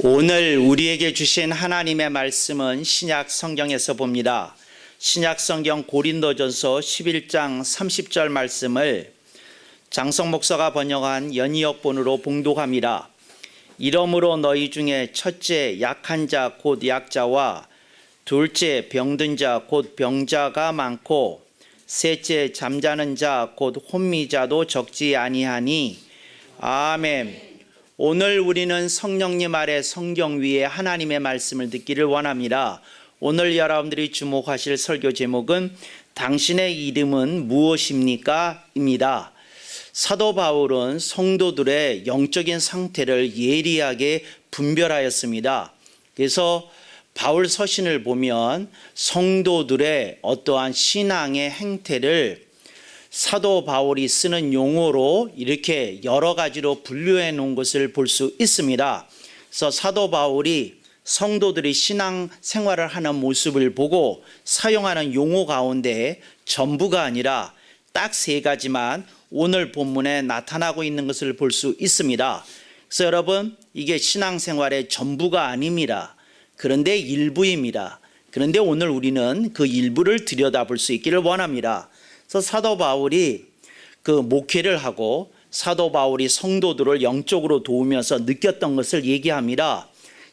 오늘 우리에게 주신 하나님의 말씀은 신약 성경에서 봅니다. 신약 성경 고린도전서 11장 30절 말씀을 장성 목사가 번역한 연이역본으로 봉독합니다. 이러므로 너희 중에 첫째 약한 자 곧 약자와 둘째 병든 자 곧 병자가 많고 셋째 잠자는 자 곧 혼미자도 적지 아니하니. 아멘. 오늘 우리는 성령님 아래 성경 위에 하나님의 말씀을 듣기를 원합니다. 오늘 여러분들이 주목하실 설교 제목은 당신의 이름은 무엇입니까? 입니다. 사도 바울은 성도들의 영적인 상태를 예리하게 분별하였습니다. 그래서 바울 서신을 보면 성도들의 어떠한 신앙의 행태를 사도 바울이 쓰는 용어로 이렇게 여러 가지로 분류해 놓은 것을 볼 수 있습니다. 그래서 사도 바울이 성도들이 신앙 생활을 하는 모습을 보고 사용하는 용어 가운데 전부가 아니라 딱 세 가지만 오늘 본문에 나타나고 있는 것을 볼 수 있습니다. 그래서 여러분, 이게 신앙생활의 전부가 아닙니다. 그런데 일부입니다. 그런데 오늘 우리는 그 일부를 들여다볼 수 있기를 원합니다. 그래서 사도 바울이 그 목회를 하고 사도 바울이 성도들을 영적으로 도우면서 느꼈던 것을 얘기합니다.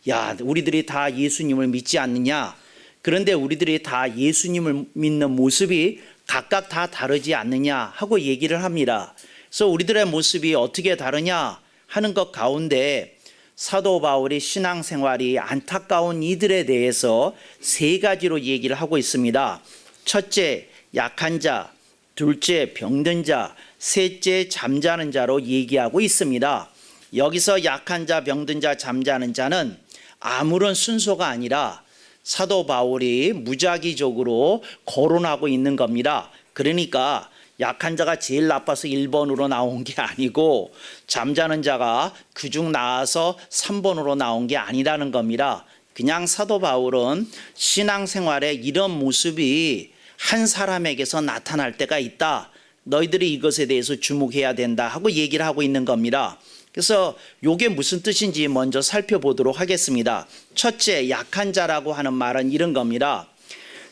야, 우리들이 다 예수님을 믿지 않느냐? 그런데 우리들이 다 예수님을 믿는 모습이 각각 다 다르지 않느냐 하고 얘기를 합니다. 그래서 우리들의 모습이 어떻게 다르냐 하는 것 가운데 사도 바울이 신앙생활이 안타까운 이들에 대해서 세 가지로 얘기를 하고 있습니다. 첫째, 약한 자, 둘째, 병든 자, 셋째, 잠자는 자로 얘기하고 있습니다. 여기서 약한 자, 병든 자, 잠자는 자는 아무런 순서가 아니라 사도 바울이 무작위적으로 거론하고 있는 겁니다. 그러니까 약한 자가 제일 나빠서 1번으로 나온 게 아니고 잠자는 자가 그중 나아서 3번으로 나온 게 아니라는 겁니다. 그냥 사도 바울은 신앙생활에 이런 모습이 한 사람에게서 나타날 때가 있다. 너희들이 이것에 대해서 주목해야 된다 하고 얘기를 하고 있는 겁니다. 그래서 이게 무슨 뜻인지 먼저 살펴보도록 하겠습니다. 첫째, 약한 자라고 하는 말은 이런 겁니다.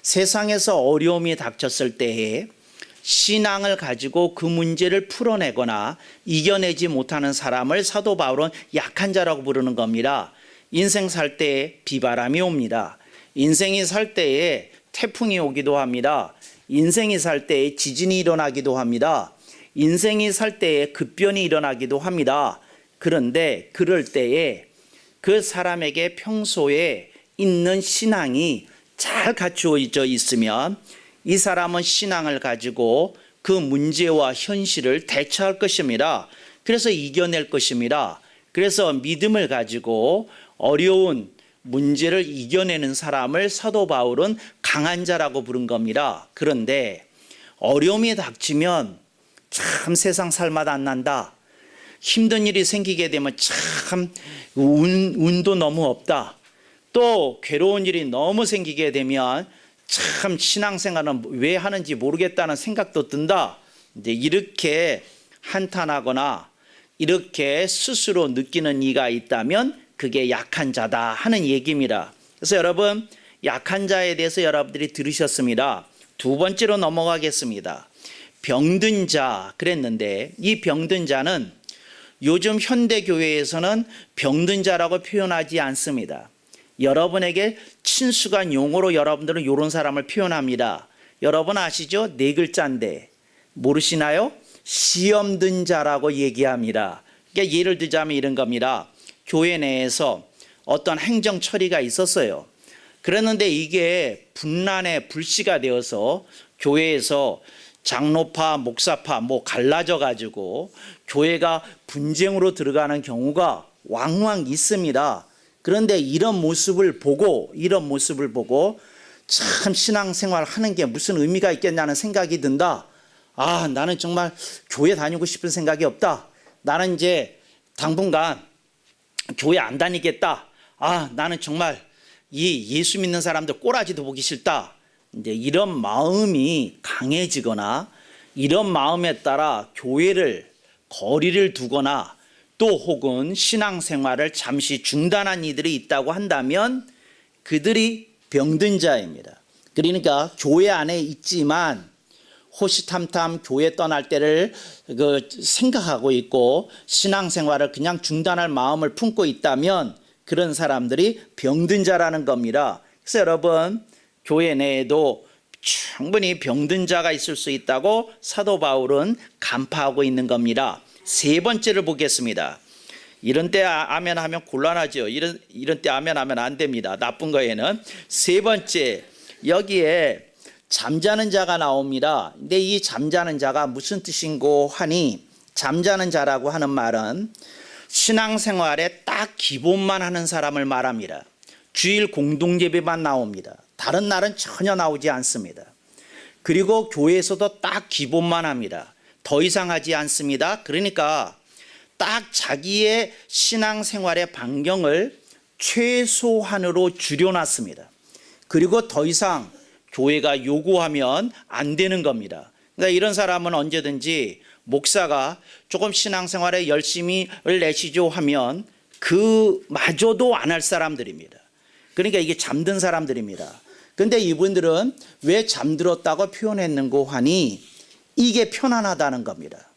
세상에서 어려움이 닥쳤을 때에 신앙을 가지고 그 문제를 풀어내거나 이겨내지 못하는 사람을 사도 바울은 약한 자라고 부르는 겁니다. 인생 살 때에 비바람이 옵니다. 인생이 살 때에 태풍이 오기도 합니다. 인생이 살 때에 지진이 일어나기도 합니다. 인생이 살 때에 급변이 일어나기도 합니다. 그런데 그럴 때에 그 사람에게 평소에 있는 신앙이 잘 갖추어져 있으면 이 사람은 신앙을 가지고 그 문제와 현실을 대처할 것입니다. 그래서 이겨낼 것입니다. 그래서 믿음을 가지고 어려운 문제를 이겨내는 사람을 사도 바울은 강한 자라고 부른 겁니다. 그런데 어려움이 닥치면 참 세상 살맛 안 난다. 힘든 일이 생기게 되면 참 운도 너무 없다. 또 괴로운 일이 너무 생기게 되면 참 신앙생활은 왜 하는지 모르겠다는 생각도 든다. 이제 이렇게 한탄하거나 이렇게 스스로 느끼는 이가 있다면 그게 약한 자다 하는 얘기입니다. 그래서 여러분, 약한 자에 대해서 여러분들이 들으셨습니다. 두 번째로 넘어가겠습니다. 병든 자 그랬는데 이 병든 자는 요즘 현대교회에서는 병든 자라고 표현하지 않습니다. 여러분에게 친숙한 용어로 여러분들은 이런 사람을 표현합니다. 여러분 아시죠? 네 글자인데 모르시나요? 시험든 자라고 얘기합니다. 그러니까 예를 들자면 이런 겁니다. 교회 내에서 어떤 행정 처리가 있었어요. 그랬는데 이게 분란의 불씨가 되어서 교회에서 장로파, 목사파 갈라져 가지고 교회가 분쟁으로 들어가는 경우가 왕왕 있습니다. 그런데 이런 모습을 보고 참 신앙생활 하는 게 무슨 의미가 있겠냐는 생각이 든다. 아, 나는 정말 교회 다니고 싶은 생각이 없다. 나는 이제 당분간 교회 안 다니겠다. 아, 나는 정말 이 예수 믿는 사람들 꼬라지도 보기 싫다. 이제 이런 마음이 강해지거나 이런 마음에 따라 교회를 거리를 두거나 또 혹은 신앙생활을 잠시 중단한 이들이 있다고 한다면 그들이 병든 자입니다. 그러니까 교회 안에 있지만 호시탐탐 교회 떠날 때를 생각하고 있고 신앙생활을 그냥 중단할 마음을 품고 있다면 그런 사람들이 병든 자라는 겁니다. 그래서 여러분, 교회 내에도 충분히 병든 자가 있을 수 있다고 사도 바울은 간파하고 있는 겁니다. 세 번째를 보겠습니다. 이런 때 아멘 하면 곤란하죠. 이런 때 아멘 하면 안 됩니다. 나쁜 거에는. 세 번째, 여기에 잠자는 자가 나옵니다. 근데 이 잠자는 자가 무슨 뜻인고 하니, 잠자는 자라고 하는 말은 신앙생활에 딱 기본만 하는 사람을 말합니다. 주일 공동예배만 나옵니다. 다른 날은 전혀 나오지 않습니다. 그리고 교회에서도 딱 기본만 합니다. 더 이상 하지 않습니다. 그러니까 딱 자기의 신앙생활의 반경을 최소한으로 줄여놨습니다. 그리고 더 이상 교회가 요구하면 안 되는 겁니다. 그러니까 이런 사람은 언제든지 목사가 조금 신앙생활에 열심히 내시죠 하면 그마저도 안 할 사람들입니다. 그러니까 이게 잠든 사람들입니다. 그런데 이분들은 왜 잠들었다고 표현했는고 하니 이게 편안하다는 겁니다.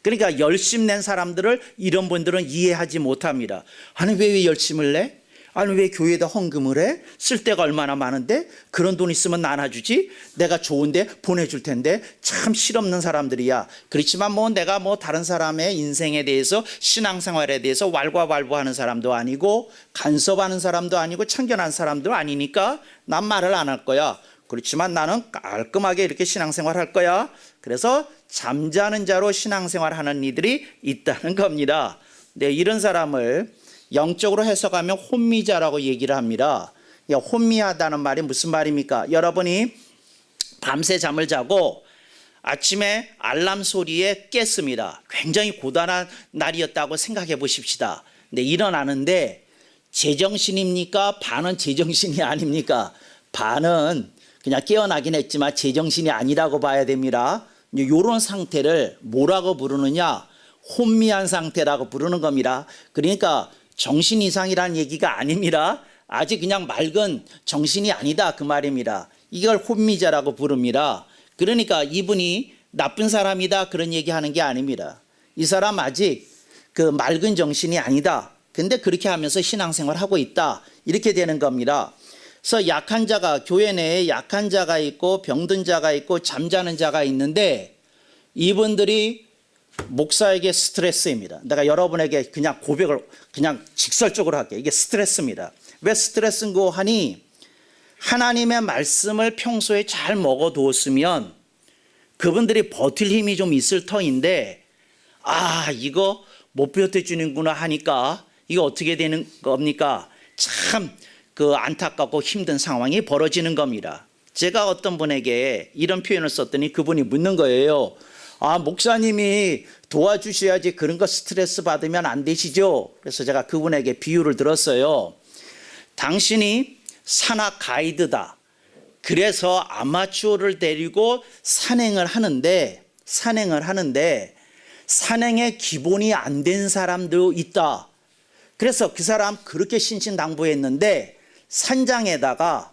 그러니까 열심 낸 사람들을 이런 분들은 이해하지 못합니다. 아니 왜 열심을 내? 아니 왜 교회에다 헌금을 해? 쓸 데가 얼마나 많은데 그런 돈 있으면 나눠주지? 내가 좋은데 보내줄 텐데. 참 실없는 사람들이야. 그렇지만 내가 다른 사람의 인생에 대해서 신앙생활에 대해서 왈가왈부하는 사람도 아니고 간섭하는 사람도 아니고 참견한 사람도 아니니까 난 말을 안 할 거야. 그렇지만 나는 깔끔하게 이렇게 신앙생활 할 거야. 그래서 잠자는 자로 신앙생활 하는 이들이 있다는 겁니다. 네, 이런 사람을 영적으로 해석하면 혼미자라고 얘기를 합니다. 혼미하다는 말이 무슨 말입니까? 여러분이 밤새 잠을 자고 아침에 알람 소리에 깼습니다. 굉장히 고단한 날이었다고 생각해 보십시다. 근데 일어나는데 제정신입니까? 반은 제정신이 아닙니까? 반은 그냥 깨어나긴 했지만 제정신이 아니라고 봐야 됩니다. 이런 상태를 뭐라고 부르느냐? 혼미한 상태라고 부르는 겁니다. 그러니까 정신 이상이라는 얘기가 아닙니다. 아직 그냥 맑은 정신이 아니다 그 말입니다. 이걸 혼미자라고 부릅니다. 그러니까 이분이 나쁜 사람이다 그런 얘기하는 게 아닙니다. 이 사람 아직 맑은 정신이 아니다. 근데 그렇게 하면서 신앙생활하고 있다. 이렇게 되는 겁니다. 그래서 약한 자가, 교회 내에 약한 자가 있고 병든 자가 있고 잠자는 자가 있는데 이분들이 목사에게 스트레스입니다. 내가 여러분에게 그냥 고백을 그냥 직설적으로 할게요. 이게 스트레스입니다. 왜 스트레스인고 하니 하나님의 말씀을 평소에 잘 먹어두었으면 그분들이 버틸 힘이 좀 있을 터인데 이거 못 버텨주는구나 하니까 이거 어떻게 되는 겁니까? 참 안타깝고 힘든 상황이 벌어지는 겁니다. 제가 어떤 분에게 이런 표현을 썼더니 그분이 묻는 거예요. 목사님이 도와주셔야지 그런 거 스트레스 받으면 안 되시죠? 그래서 제가 그분에게 비유를 들었어요. 당신이 산악 가이드다. 그래서 아마추어를 데리고 산행을 하는데 산행의 기본이 안 된 사람도 있다. 그래서 그 사람 그렇게 신신당부했는데 산장에다가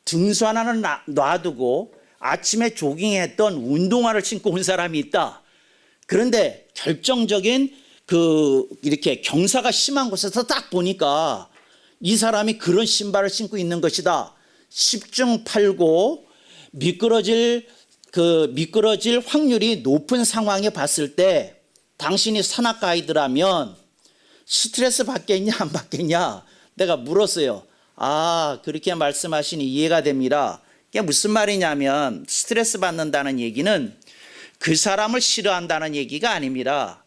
등산 하나를 놔두고 아침에 조깅했던 운동화를 신고 온 사람이 있다. 그런데 결정적인 이렇게 경사가 심한 곳에서 딱 보니까 이 사람이 그런 신발을 신고 있는 것이다. 10중 8구 미끄러질 확률이 높은 상황에 봤을 때 당신이 산악 가이드라면 스트레스 받겠냐 안 받겠냐 내가 물었어요. 그렇게 말씀하시니 이해가 됩니다. 이게 무슨 말이냐면 스트레스 받는다는 얘기는 그 사람을 싫어한다는 얘기가 아닙니다.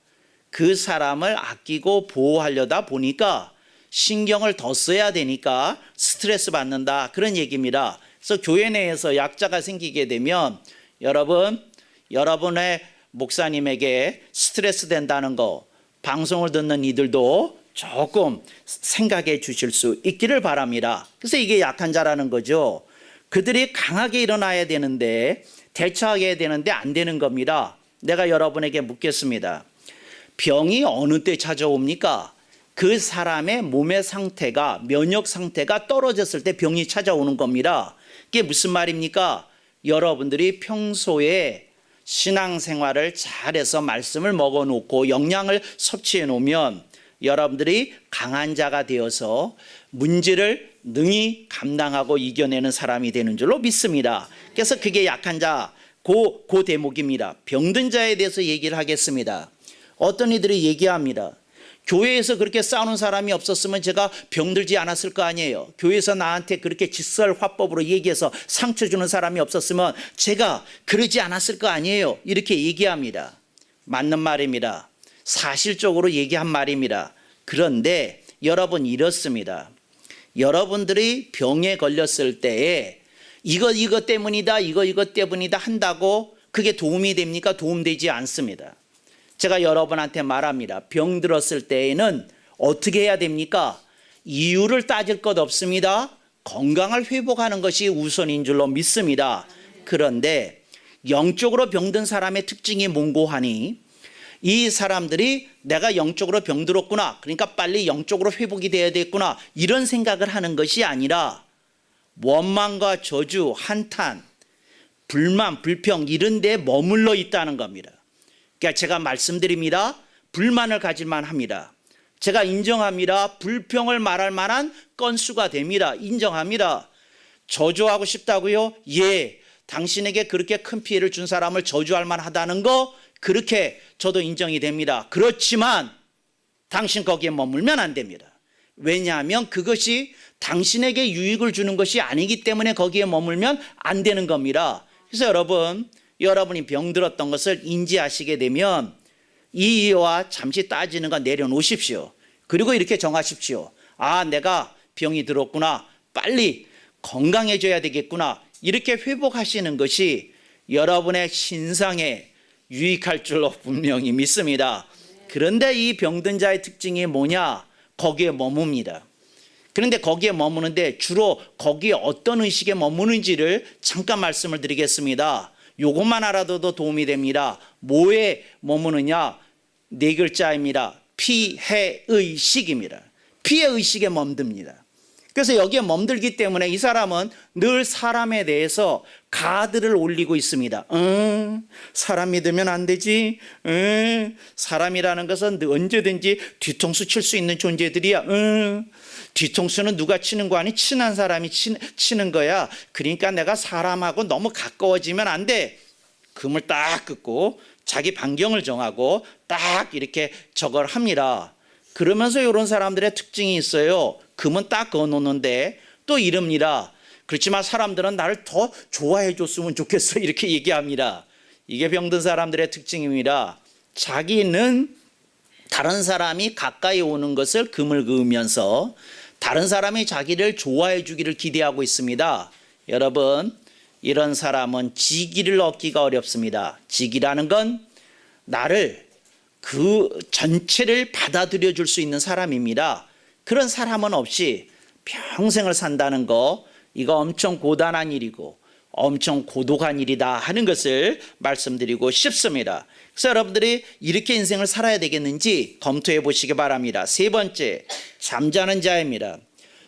그 사람을 아끼고 보호하려다 보니까 신경을 더 써야 되니까 스트레스 받는다 그런 얘기입니다. 그래서 교회 내에서 약자가 생기게 되면 여러분의 목사님에게 스트레스 된다는 거 방송을 듣는 이들도 조금 생각해 주실 수 있기를 바랍니다. 그래서 이게 약한 자라는 거죠. 그들이 강하게 일어나야 되는데 대처하게 되는데 안 되는 겁니다. 내가 여러분에게 묻겠습니다. 병이 어느 때 찾아옵니까? 그 사람의 몸의 상태가, 면역 상태가 떨어졌을 때 병이 찾아오는 겁니다. 이게 무슨 말입니까? 여러분들이 평소에 신앙생활을 잘해서 말씀을 먹어놓고 영양을 섭취해 놓으면 여러분들이 강한 자가 되어서 문제를 능히 감당하고 이겨내는 사람이 되는 줄로 믿습니다. 그래서 그게 약한 자, 그 대목입니다. 병든 자에 대해서 얘기를 하겠습니다. 어떤 이들이 얘기합니다. 교회에서 그렇게 싸우는 사람이 없었으면 제가 병들지 않았을 거 아니에요. 교회에서 나한테 그렇게 직설화법으로 얘기해서 상처 주는 사람이 없었으면 제가 그러지 않았을 거 아니에요. 이렇게 얘기합니다. 맞는 말입니다. 사실적으로 얘기한 말입니다. 그런데 여러분 이렇습니다. 여러분들이 병에 걸렸을 때에 이거 때문이다, 이거 때문이다 한다고 그게 도움이 됩니까? 도움되지 않습니다. 제가 여러분한테 말합니다. 병 들었을 때에는 어떻게 해야 됩니까? 이유를 따질 것 없습니다. 건강을 회복하는 것이 우선인 줄로 믿습니다. 그런데 영적으로 병든 사람의 특징이 뭔고 하니 이 사람들이 내가 영적으로 병들었구나, 그러니까 빨리 영적으로 회복이 돼야 되겠구나, 이런 생각을 하는 것이 아니라 원망과 저주, 한탄, 불만, 불평 이런 데 머물러 있다는 겁니다. 그러니까 제가 말씀드립니다. 불만을 가질만 합니다. 제가 인정합니다. 불평을 말할 만한 건수가 됩니다. 인정합니다. 저주하고 싶다고요? 예. 당신에게 그렇게 큰 피해를 준 사람을 저주할 만하다는 거 그렇게 저도 인정이 됩니다. 그렇지만 당신 거기에 머물면 안 됩니다. 왜냐하면 그것이 당신에게 유익을 주는 것이 아니기 때문에 거기에 머물면 안 되는 겁니다. 그래서 여러분이 병들었던 것을 인지하시게 되면 이와 잠시 따지는 거 내려놓으십시오. 그리고 이렇게 정하십시오. 아, 내가 병이 들었구나. 빨리 건강해져야 되겠구나. 이렇게 회복하시는 것이 여러분의 신상에 유익할 줄로 분명히 믿습니다. 그런데 이 병든 자의 특징이 뭐냐? 거기에 머뭅니다. 그런데 거기에 머무는데 주로 거기에 어떤 의식에 머무는지를 잠깐 말씀을 드리겠습니다. 요것만 알아둬도 도움이 됩니다. 뭐에 머무느냐? 4글자입니다. 피해의식입니다. 피해의식에 멈듭니다. 그래서 여기에 멈들기 때문에 이 사람은 늘 사람에 대해서 가드를 올리고 있습니다. 사람 믿으면 안 되지. 사람이라는 것은 언제든지 뒤통수 칠 수 있는 존재들이야. 뒤통수는 누가 치는 거 아니? 친한 사람이 치는 거야. 그러니까 내가 사람하고 너무 가까워지면 안 돼. 금을 딱 긋고 자기 반경을 정하고 딱 이렇게 저걸 합니다. 그러면서 이런 사람들의 특징이 있어요. 금은 딱 그어놓는데 또 이럽니다. 그렇지만 사람들은 나를 더 좋아해 줬으면 좋겠어, 이렇게 얘기합니다. 이게 병든 사람들의 특징입니다. 자기는 다른 사람이 가까이 오는 것을 금을 그으면서 다른 사람이 자기를 좋아해 주기를 기대하고 있습니다. 여러분, 이런 사람은 지기를 얻기가 어렵습니다. 지기라는 건 나를 그 전체를 받아들여 줄 수 있는 사람입니다. 그런 사람은 없이 평생을 산다는 거, 이거 엄청 고단한 일이고 엄청 고독한 일이다 하는 것을 말씀드리고 싶습니다. 그래서 여러분들이 이렇게 인생을 살아야 되겠는지 검토해 보시기 바랍니다. 3번째, 잠자는 자입니다.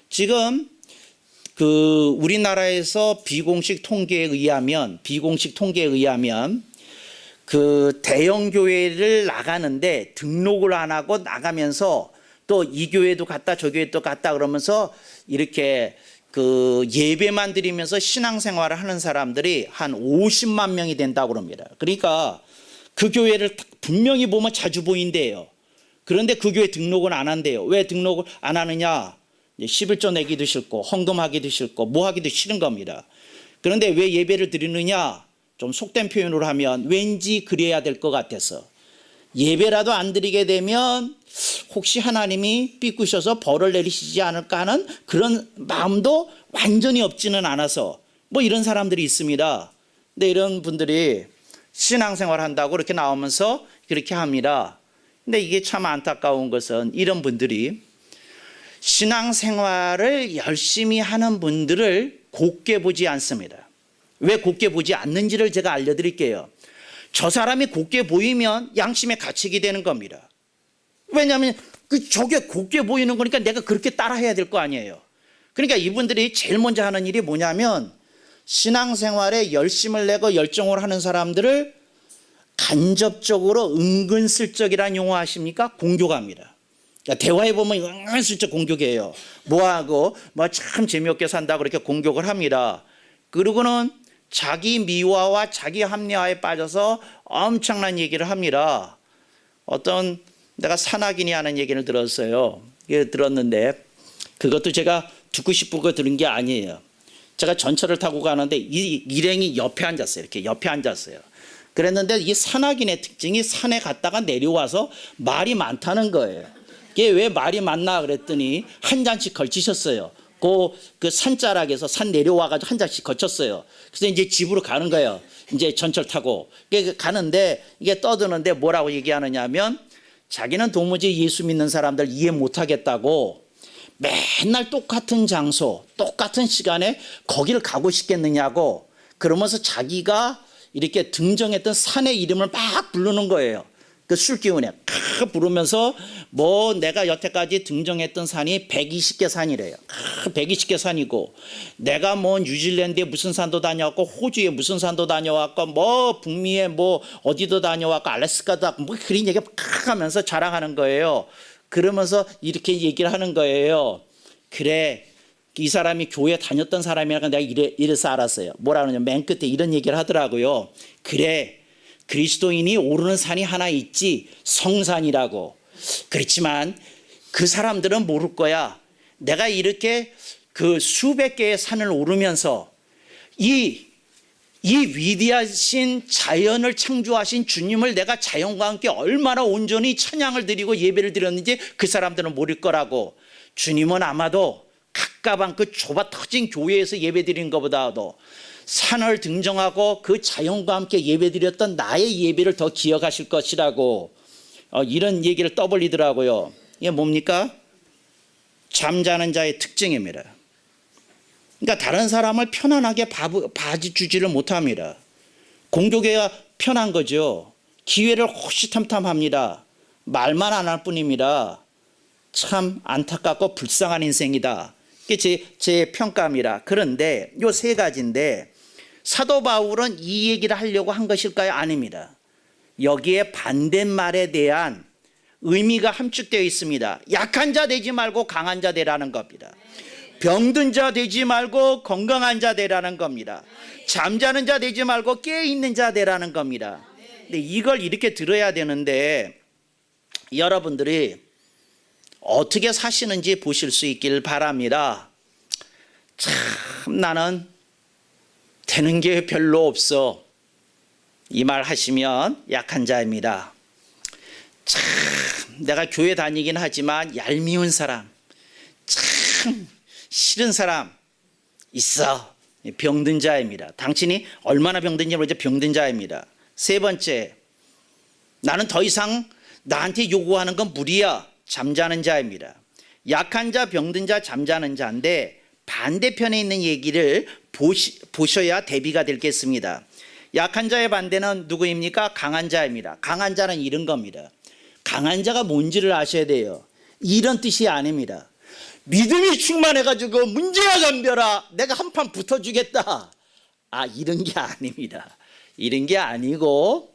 지금 우리나라에서 비공식 통계에 의하면 그 대형 교회를 나가는데 등록을 안 하고 나가면서 또 이 교회도 갔다 저 교회도 갔다 그러면서 이렇게 그 예배만 드리면서 신앙생활을 하는 사람들이 한 50만 명이 된다고 합니다. 그러니까 그 교회를 분명히 보면 자주 보인대요. 그런데 그 교회 등록은 안 한대요. 왜 등록을 안 하느냐? 11조 내기도 싫고 헌금하기도 싫고 뭐 하기도 싫은 겁니다. 그런데 왜 예배를 드리느냐? 좀 속된 표현으로 하면 왠지 그래야 될 것 같아서. 예배라도 안 드리게 되면 혹시 하나님이 삐꾸셔서 벌을 내리시지 않을까 하는 그런 마음도 완전히 없지는 않아서 뭐 이런 사람들이 있습니다. 근데 이런 분들이 신앙생활 한다고 이렇게 나오면서 그렇게 합니다. 근데 이게 참 안타까운 것은 이런 분들이 신앙생활을 열심히 하는 분들을 곱게 보지 않습니다. 왜 곱게 보지 않는지를 제가 알려드릴게요. 저 사람이 곱게 보이면 양심의 가책이 되는 겁니다. 왜냐하면 저게 곱게 보이는 거니까 내가 그렇게 따라 해야 될 거 아니에요. 그러니까 이분들이 제일 먼저 하는 일이 뭐냐면 신앙생활에 열심을 내고 열정을 하는 사람들을 간접적으로 은근슬쩍이라는 용어 아십니까? 공격합니다. 그러니까 대화해 보면 은근슬쩍 공격해요. 뭐하고 뭐 참 재미없게 산다 그렇게 공격을 합니다. 그리고는 자기 미화와 자기 합리화에 빠져서 엄청난 얘기를 합니다. 어떤 내가 산악인이 하는 얘기를 들었어요. 들었는데 그것도 제가 듣고 싶고 들은 게 아니에요. 제가 전철을 타고 가는데 이 일행이 옆에 앉았어요. 이렇게 옆에 앉았어요. 그랬는데 이 산악인의 특징이 산에 갔다가 내려와서 말이 많다는 거예요. 이게 왜 말이 많나 그랬더니 한 잔씩 걸치셨어요. 그 산자락에서 산 내려와가지고 한 잔씩 걸쳤어요. 그래서 이제 집으로 가는 거예요. 이제 전철 타고 가는데 이게 떠드는데 뭐라고 얘기하느냐 하면 자기는 도무지 예수 믿는 사람들 이해 못하겠다고 맨날 똑같은 장소, 똑같은 시간에 거기를 가고 싶겠느냐고 그러면서 자기가 이렇게 등정했던 산의 이름을 막 부르는 거예요. 그 술 기운에 부르면서 뭐 내가 여태까지 등정했던 산이 120개 산이래요. 120개 산이고 내가 뭐 뉴질랜드에 무슨 산도 다녀왔고 호주에 무슨 산도 다녀왔고 뭐 북미에 뭐 어디도 다녀왔고 알래스카도 뭐 그런 얘기 막 하면서 자랑하는 거예요. 그러면서 이렇게 얘기를 하는 거예요. 그래 이 사람이 교회 다녔던 사람이라고 내가 이래서 알았어요. 뭐라 그러냐면 맨 끝에 이런 얘기를 하더라고요. 그래 그리스도인이 오르는 산이 하나 있지 성산이라고. 그렇지만 그 사람들은 모를 거야. 내가 이렇게 그 수백 개의 산을 오르면서 이 위대하신 자연을 창조하신 주님을 내가 자연과 함께 얼마나 온전히 찬양을 드리고 예배를 드렸는지 그 사람들은 모를 거라고. 주님은 아마도 가까운 그 좁아 터진 교회에서 예배 드린 것보다도 산을 등정하고 그 자연과 함께 예배드렸던 나의 예배를 더 기억하실 것이라고 이런 얘기를 떠벌리더라고요. 이게 뭡니까? 잠자는 자의 특징입니다. 그러니까 다른 사람을 편안하게 봐주지를 못합니다. 공격해야 편한 거죠. 기회를 호시탐탐합니다. 말만 안 할 뿐입니다. 참 안타깝고 불쌍한 인생이다. 이게 제 평가입니다. 그런데 요 세 가지인데 사도 바울은 이 얘기를 하려고 한 것일까요? 아닙니다. 여기에 반대말에 대한 의미가 함축되어 있습니다. 약한 자 되지 말고 강한 자 되라는 겁니다. 병든 자 되지 말고 건강한 자 되라는 겁니다. 잠자는 자 되지 말고 깨어있는 자 되라는 겁니다. 근데 이걸 이렇게 들어야 되는데 여러분들이 어떻게 사시는지 보실 수 있길 바랍니다. 참 나는 되는 게 별로 없어. 이 말 하시면 약한 자입니다. 참 내가 교회 다니긴 하지만 얄미운 사람, 참 싫은 사람 있어. 병든 자입니다. 당신이 얼마나 병든지 모르지 병든 자입니다. 세 번째, 나는 더 이상 나한테 요구하는 건 무리야. 잠자는 자입니다. 약한 자, 병든 자, 잠자는 자인데 반대편에 있는 얘기를 보셔야 대비가 되겠습니다. 약한 자의 반대는 누구입니까? 강한 자입니다. 강한 자는 이런 겁니다. 강한 자가 뭔지를 아셔야 돼요. 이런 뜻이 아닙니다. 믿음이 충만해가지고 문제야 덤벼라. 내가 한판 붙어주겠다. 이런 게 아닙니다. 이런 게 아니고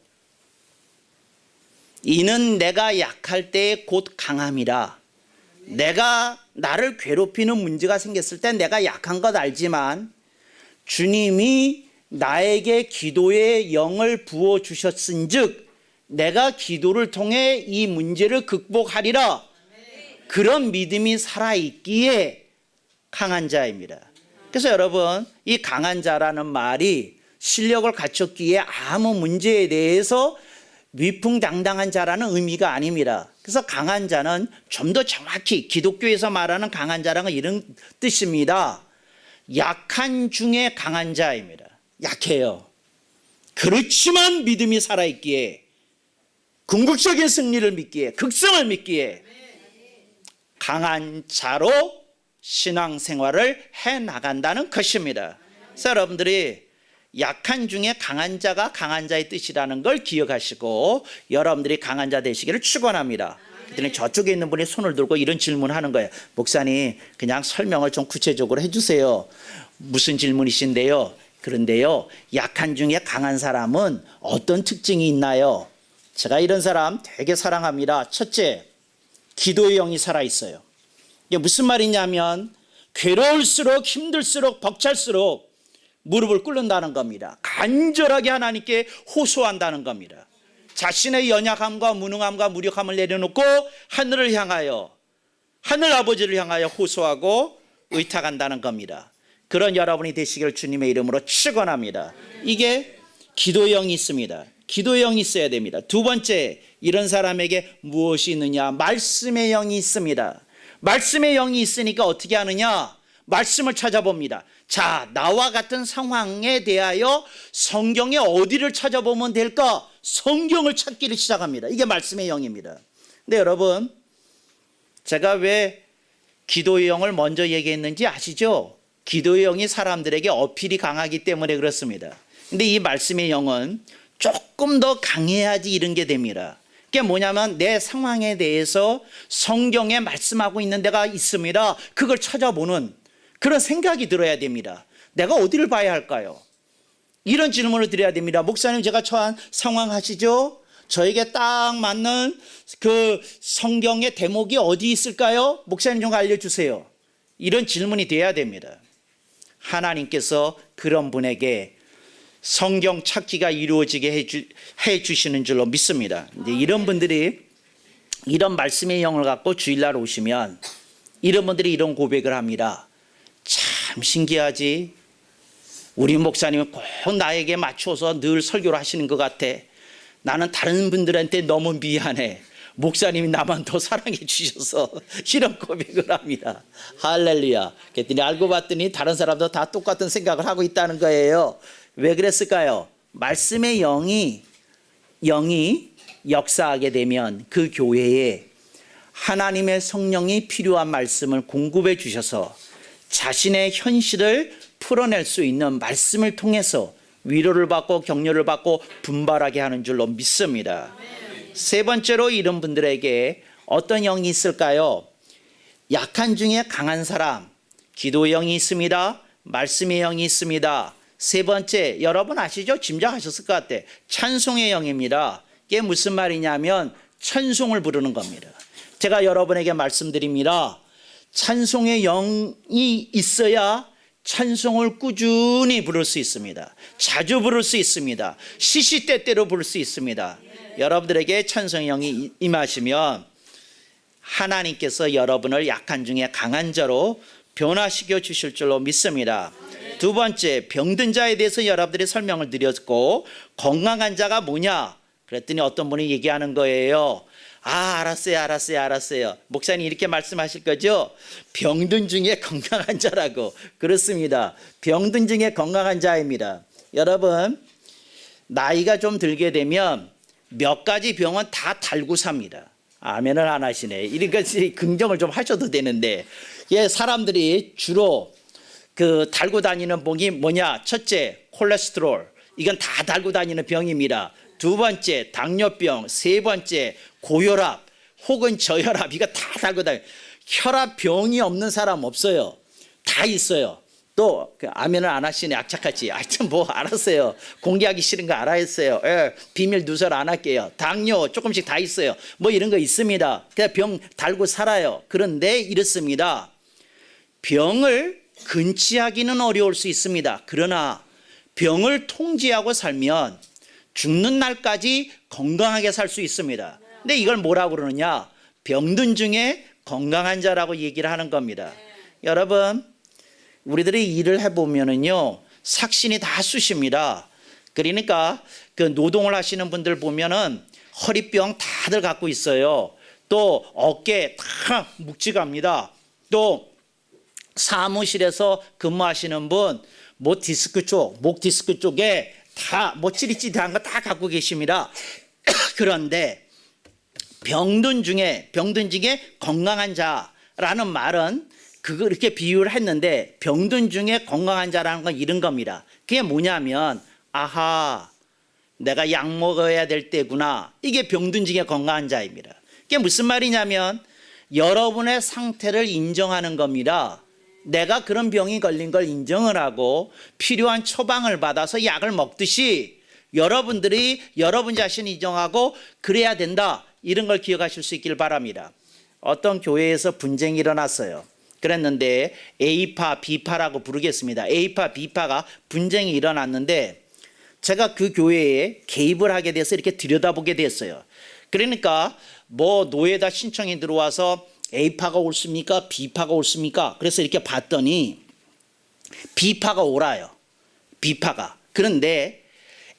이는 내가 약할 때 곧 강함이라. 내가 나를 괴롭히는 문제가 생겼을 때 내가 약한 것 알지만 주님이 나에게 기도의 영을 부어주셨은즉 내가 기도를 통해 이 문제를 극복하리라. 그런 믿음이 살아있기에 강한 자입니다. 그래서 여러분 이 강한 자라는 말이 실력을 갖췄기에 아무 문제에 대해서 위풍당당한 자라는 의미가 아닙니다. 그래서 강한 자는 좀 더 정확히 기독교에서 말하는 강한 자라는 이런 뜻입니다. 약한 중에 강한 자입니다. 약해요. 그렇지만 믿음이 살아있기에 궁극적인 승리를 믿기에 극성을 믿기에 강한 자로 신앙생활을 해나간다는 것입니다. 그래서 여러분들이 약한 중에 강한 자가 강한 자의 뜻이라는 걸 기억하시고 여러분들이 강한 자 되시기를 축원합니다. 그랬더니 저쪽에 있는 분이 손을 들고 이런 질문하는 거예요. 목사님, 그냥 설명을 좀 구체적으로 해주세요. 무슨 질문이신데요? 그런데요, 약한 중에 강한 사람은 어떤 특징이 있나요? 제가 이런 사람 되게 사랑합니다. 첫째, 기도의 영이 살아있어요. 이게 무슨 말이냐면 괴로울수록 힘들수록 벅찰수록 무릎을 꿇는다는 겁니다. 간절하게 하나님께 호소한다는 겁니다. 자신의 연약함과 무능함과 무력함을 내려놓고 하늘을 향하여, 하늘 아버지를 향하여 호소하고 의탁한다는 겁니다. 그런 여러분이 되시길 주님의 이름으로 축원합니다. 이게 기도의 영이 있습니다. 기도의 영이 있어야 됩니다. 두 번째, 이런 사람에게 무엇이 있느냐? 말씀의 영이 있습니다. 말씀의 영이 있으니까 어떻게 하느냐? 말씀을 찾아봅니다. 자, 나와 같은 상황에 대하여 성경에 어디를 찾아보면 될까? 성경을 찾기를 시작합니다. 이게 말씀의 영입니다. 근데 여러분, 제가 왜 기도의 영을 먼저 얘기했는지 아시죠? 기도의 영이 사람들에게 어필이 강하기 때문에 그렇습니다. 근데 이 말씀의 영은 조금 더 강해야지 이런 게 됩니다. 그게 뭐냐면 내 상황에 대해서 성경에 말씀하고 있는 데가 있습니다. 그걸 찾아보는 그런 생각이 들어야 됩니다. 내가 어디를 봐야 할까요? 이런 질문을 드려야 됩니다. 목사님, 제가 처한 상황 아시죠? 저에게 딱 맞는 그 성경의 대목이 어디 있을까요? 목사님 좀 알려주세요. 이런 질문이 돼야 됩니다. 하나님께서 그런 분에게 성경 찾기가 이루어지게 해주시는 줄로 믿습니다. 이제 이런 분들이 이런 말씀의 영을 갖고 주일날 오시면 이런 분들이 이런 고백을 합니다. 참 신기하지? 우리 목사님은 꼭 나에게 맞춰서 늘 설교를 하시는 것 같아. 나는 다른 분들한테 너무 미안해. 목사님이 나만 더 사랑해 주셔서 이런 고백을 합니다. 할렐루야. 그랬더니 알고 봤더니 다른 사람도 다 똑같은 생각을 하고 있다는 거예요. 왜 그랬을까요? 말씀의 영이 역사하게 되면 그 교회에 하나님의 성령이 필요한 말씀을 공급해 주셔서 자신의 현실을 풀어낼 수 있는 말씀을 통해서 위로를 받고 격려를 받고 분발하게 하는 줄로 믿습니다. 세 번째로 이런 분들에게 어떤 영이 있을까요? 약한 중에 강한 사람, 기도의 영이 있습니다. 말씀의 영이 있습니다. 세 번째, 여러분 아시죠? 짐작하셨을 것 같아. 찬송의 영입니다. 이게 무슨 말이냐면 찬송을 부르는 겁니다. 제가 여러분에게 말씀드립니다. 찬송의 영이 있어야 찬송을 꾸준히 부를 수 있습니다. 자주 부를 수 있습니다. 시시때때로 부를 수 있습니다. 여러분들에게 찬송의 영이 임하시면 하나님께서 여러분을 약한 중에 강한 자로 변화시켜 주실 줄로 믿습니다. 두 번째, 병든 자에 대해서 여러분들이 설명을 드렸고, 건강한 자가 뭐냐? 그랬더니 어떤 분이 얘기하는 거예요. 알았어요. 목사님 이렇게 말씀하실 거죠? 병든 중에 건강한 자라고. 그렇습니다. 병든 중에 건강한 자입니다. 여러분, 나이가 좀 들게 되면 몇 가지 병은 다 달고 삽니다. 아멘을 안 하시네. 이런 것이 긍정을 좀 하셔도 되는데, 사람들이 주로 그 달고 다니는 병이 뭐냐? 첫째, 콜레스테롤. 이건 다 달고 다니는 병입니다. 두 번째, 당뇨병. 세 번째, 고혈압 혹은 저혈압. 이거 다 달고 다녀요. 혈압병이 없는 사람 없어요. 다 있어요. 또 아멘을 안 하시네. 악착같이. 하여튼 뭐 알았어요. 공개하기 싫은 거 알았어요. 비밀 누설 안 할게요. 당뇨 조금씩 다 있어요. 뭐 이런 거 있습니다. 그냥 병 달고 살아요. 그런데 이렇습니다. 병을 근치하기는 어려울 수 있습니다. 그러나 병을 통제하고 살면 죽는 날까지 건강하게 살 수 있습니다. 근데 이걸 뭐라고 그러느냐? 병든 중에 건강한 자라고 얘기를 하는 겁니다. 여러분, 우리들이 일을 해보면은요, 삭신이 다 쑤십니다. 그러니까 그 노동을 하시는 분들 보면은 허리병 다들 갖고 있어요. 또 어깨 다 묵직합니다. 또 사무실에서 근무하시는 분, 목 디스크 쪽에 다 뭐 찌릿찌릿한 거 다 갖고 계십니다. 그런데 병든 중에 건강한 자라는 말은 그렇게 비유를 했는데, 병든 중에 건강한 자라는 건 이런 겁니다. 그게 뭐냐면, 아하, 내가 약 먹어야 될 때구나. 이게 병든 중에 건강한 자입니다. 그게 무슨 말이냐면 여러분의 상태를 인정하는 겁니다. 내가 그런 병이 걸린 걸 인정을 하고 필요한 처방을 받아서 약을 먹듯이 여러분들이 여러분 자신을 인정하고 그래야 된다. 이런 걸 기억하실 수 있길 바랍니다. 어떤 교회에서 분쟁이 일어났어요. 그랬는데 A파, B파라고 부르겠습니다. A파, B파가 분쟁이 일어났는데 제가 그 교회에 개입을 하게 돼서 이렇게 들여다보게 됐어요. 그러니까 뭐 노예다 신청이 들어와서 A파가 옳습니까? B파가 옳습니까? 그래서 이렇게 봤더니 B파가 옳아요. B파가. 그런데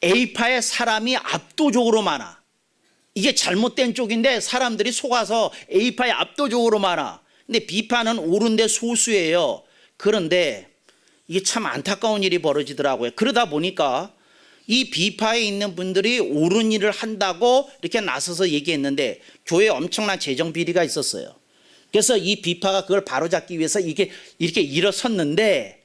A파의 사람이 압도적으로 많아. 이게 잘못된 쪽인데 사람들이 속아서 A파에 압도적으로 많아. 근데 B파는 옳은데 소수예요. 그런데 이게 참 안타까운 일이 벌어지더라고요. 그러다 보니까 이 B파에 있는 분들이 옳은 일을 한다고 이렇게 나서서 얘기했는데 교회에 엄청난 재정 비리가 있었어요. 그래서 이 B파가 그걸 바로잡기 위해서 이렇게 일어섰는데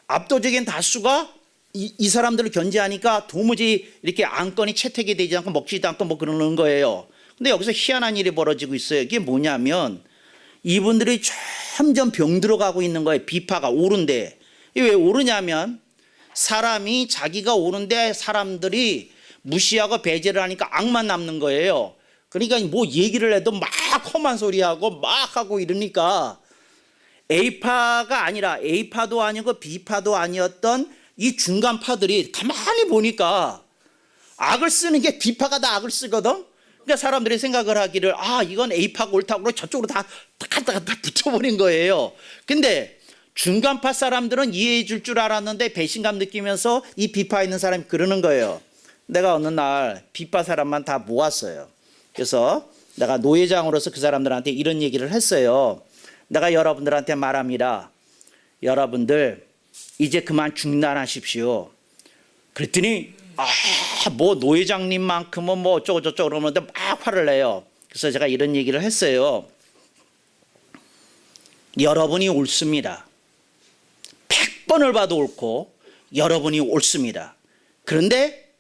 압도적인 다수가 이 사람들을 견제하니까 도무지 이렇게 안건이 채택이 되지 않고 먹지도 않고 뭐 그러는 거예요. 근데 여기서 희한한 일이 벌어지고 있어요. 이게 뭐냐면 이분들이 점점 병들어가고 있는 거예요. B파가 옳은데. 왜 옳으냐면 사람이 자기가 옳은데 사람들이 무시하고 배제를 하니까 악만 남는 거예요. 그러니까 뭐 얘기를 해도 막 험한 소리하고 막 하고 이러니까 A파가 아니라 A파도 아니고 B파도 아니었던 이 중간파들이 가만히 보니까 악을 쓰는 게 B파가 다 악을 쓰거든. 그러니까 사람들이 생각을 하기를 이건 A파가 옳다고 저쪽으로 다 붙여버린 거예요. 근데 중간파 사람들은 이해해 줄 줄 알았는데 배신감 느끼면서 이 B파에 있는 사람이 그러는 거예요. 내가 어느 날 B파 사람만 다 모았어요. 그래서 내가 노회장으로서 그 사람들한테 이런 얘기를 했어요. 내가 여러분들한테 말합니다. 여러분들 이제 그만 중단하십시오. 그랬더니 뭐 노회장님만큼은 뭐 어쩌고 저쩌고 그러는데 막 화를 내요. 그래서 제가 이런 얘기를 했어요. 여러분이 옳습니다. 100번을 봐도 옳고 여러분이 옳습니다. 그런데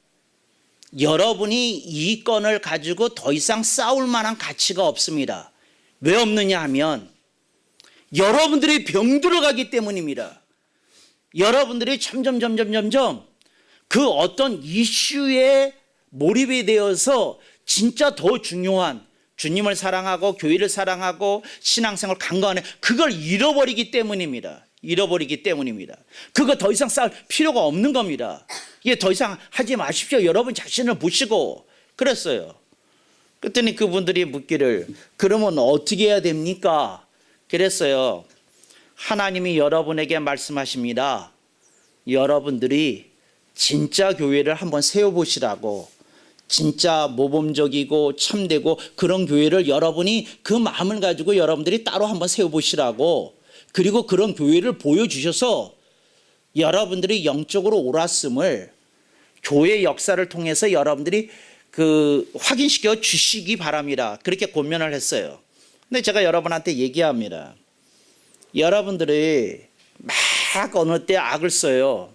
여러분이 이 건을 가지고 더 이상 싸울 만한 가치가 없습니다. 왜 없느냐 하면 여러분들이 병들어가기 때문입니다. 여러분들이 점점 그 어떤 이슈에 몰입이 되어서 진짜 더 중요한 주님을 사랑하고 교회를 사랑하고 신앙생활 강구하는 그걸 잃어버리기 때문입니다. 그거 더 이상 싸울 필요가 없는 겁니다. 이게 더 이상 하지 마십시오. 여러분 자신을 보시고 그랬어요. 그랬더니 그분들이 묻기를 그러면 어떻게 해야 됩니까? 그랬어요. 하나님이 여러분에게 말씀하십니다. 여러분들이 진짜 교회를 한번 세워보시라고. 진짜 모범적이고 참되고 그런 교회를 여러분이 그 마음을 가지고 여러분들이 따로 한번 세워보시라고. 그리고 그런 교회를 보여주셔서 여러분들이 영적으로 옳았음을 교회 역사를 통해서 여러분들이 확인시켜 주시기 바랍니다. 그렇게 권면을 했어요. 근데 제가 여러분한테 얘기합니다. 여러분들이 막 어느 때 악을 써요.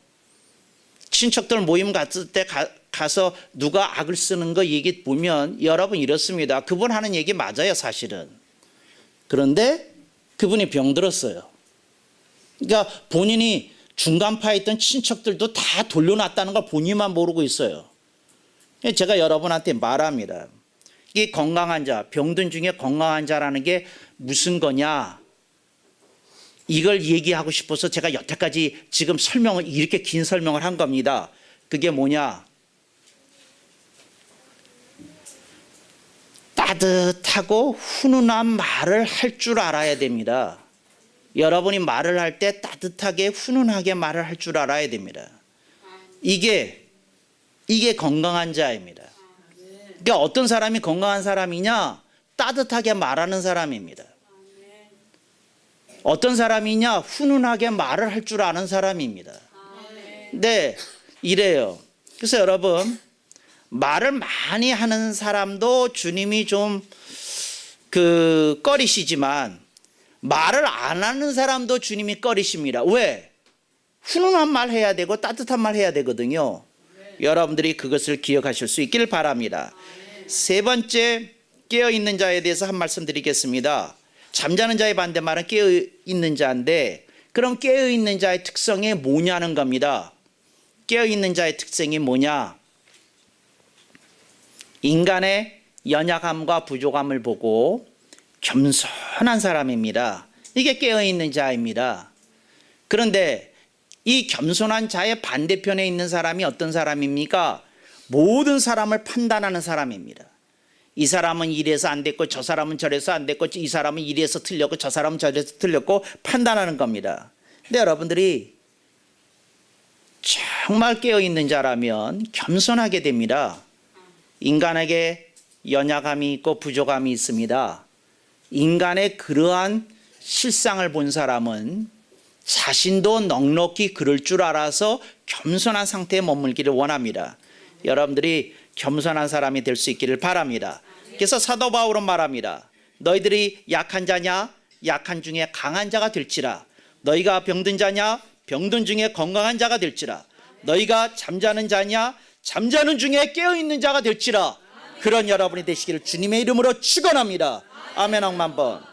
친척들 모임 갔을 때 가서 누가 악을 쓰는 거 얘기 보면 여러분 이렇습니다. 그분 하는 얘기 맞아요, 사실은. 그런데 그분이 병들었어요. 그러니까 본인이 중간파에 있던 친척들도 다 돌려놨다는 걸 본인만 모르고 있어요. 제가 여러분한테 말합니다. 이게 건강한 자, 병든 중에 건강한 자라는 게 무슨 거냐? 이걸 얘기하고 싶어서 제가 여태까지 지금 이렇게 긴 설명을 한 겁니다. 그게 뭐냐? 따뜻하고 훈훈한 말을 할 줄 알아야 됩니다. 여러분이 말을 할 때 따뜻하게 훈훈하게 말을 할 줄 알아야 됩니다. 이게 건강한 자입니다. 그러니까 어떤 사람이 건강한 사람이냐? 따뜻하게 말하는 사람입니다. 어떤 사람이냐? 훈훈하게 말을 할 줄 아는 사람입니다. 네, 이래요. 그래서 여러분 말을 많이 하는 사람도 주님이 좀 꺼리시지만 말을 안 하는 사람도 주님이 꺼리십니다. 왜? 훈훈한 말 해야 되고 따뜻한 말 해야 되거든요. 여러분들이 그것을 기억하실 수 있기를 바랍니다. 세 번째 깨어있는 자에 대해서 한 말씀 드리겠습니다. 잠자는 자의 반대말은 깨어있는 자인데, 그럼 깨어있는 자의 특성이 뭐냐는 겁니다. 깨어있는 자의 특성이 뭐냐? 인간의 연약함과 부족함을 보고 겸손한 사람입니다. 이게 깨어있는 자입니다. 그런데 이 겸손한 자의 반대편에 있는 사람이 어떤 사람입니까? 모든 사람을 판단하는 사람입니다. 이 사람은 이래서 안 됐고 저 사람은 저래서 안 됐고 이 사람은 이래서 틀렸고 저 사람은 저래서 틀렸고 판단하는 겁니다. 근데 여러분들이 정말 깨어있는 자라면 겸손하게 됩니다. 인간에게 연약함이 있고 부족함이 있습니다. 인간의 그러한 실상을 본 사람은 자신도 넉넉히 그럴 줄 알아서 겸손한 상태에 머물기를 원합니다. 여러분들이 겸손한 사람이 될 수 있기를 바랍니다. 그래서 사도 바울은 말합니다. 너희들이 약한 자냐? 약한 중에 강한 자가 될지라. 너희가 병든 자냐? 병든 중에 건강한 자가 될지라. 너희가 잠자는 자냐? 잠자는 중에 깨어있는 자가 될지라. 그런 여러분이 되시기를 주님의 이름으로 축원합니다. 아멘. 억만 번.